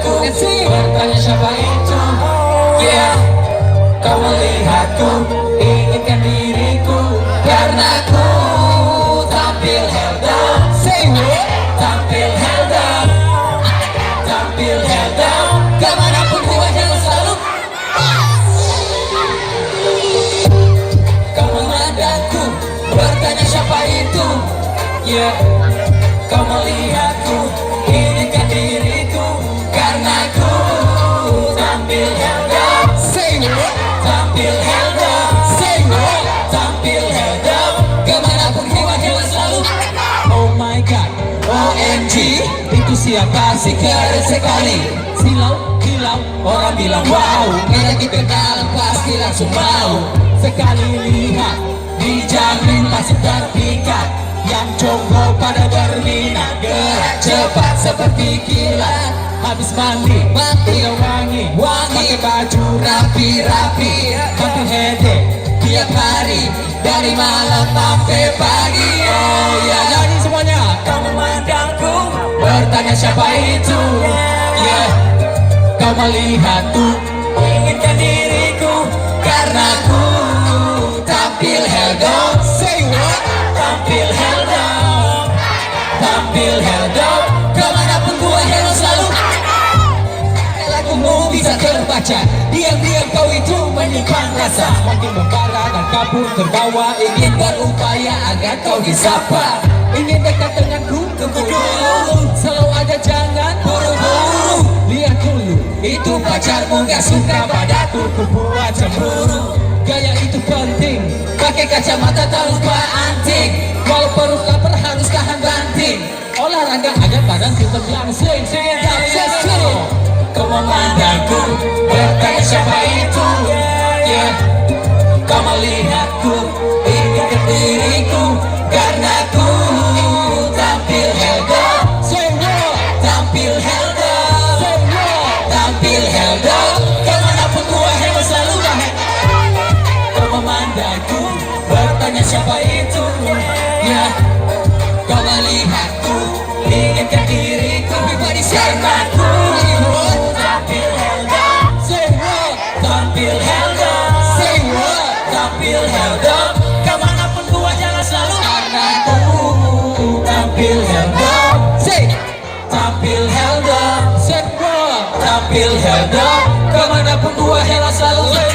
memandangku, bertanya siapa itu. Yeah, kau melihatku, inginkan diriku, karena ku tampil held up. Tampil held up, tampil held up. Kemanapun ku wajahmu selalu. Kau memandangku, bertanya siapa itu. Yeah, kau melihatku, inginkan diriku, karena ku tampil held up. Tampil held up, tampil held up. Kemanapun ku wajahmu selalu. Oh my god, OMG, itu siapa sih keren sekali. Silau, orang bilang wow, ngajak kenalan pasti langsung mau. Sekali lihat, dijamin masih terpikat. Yang jomblo pada berminat, gerak cepat seperti kilat. Habis mandi, udah wangi, pakai baju rapi-rapi, pakai hede tiap hari, dari malam sampai pagi. Oh ya, nyanyi semuanya. Kau memandangku, bertanya siapa itu. Yeah, kau melihatku, inginkan diriku, karena ku tampil held up. Tampil held up, tampil held up. Kemanapun gua hero selalu. Lagumu bisa terbaca, diam-diam kau itu menyimpan rasa. Makin membara dan kabur terbawa, ingin berupaya agar kau disapa. Ingin dekat denganku, tunggu dulu, selalu ada jangan buru-buru. Lihat dulu, itu pacarmu gak suka padaku, ku buat cemburu. Gaya itu penting, pakai kacamata tak lupa anting. Walau perut lapar harus tahan banting. Olahraga agar badan tetap langsing. Kau memandangku, bertanya siapa itu. Yeah, kau melihatku, inginkan diriku, karena ku tampil held up. Tampil held up, tampil held up. Kemanapun gua hero selalu bahagia. Kau memandangku, bertanya siapa itu. Ya, kau melihatku, inginkan diriku, karena ku tampil held up. Tampil held up, tampil held up. Kemanapun gua jalan selalu, karena ku tampil held up. Tampil held up, tampil held up. Kemanapun gua jalan selalu.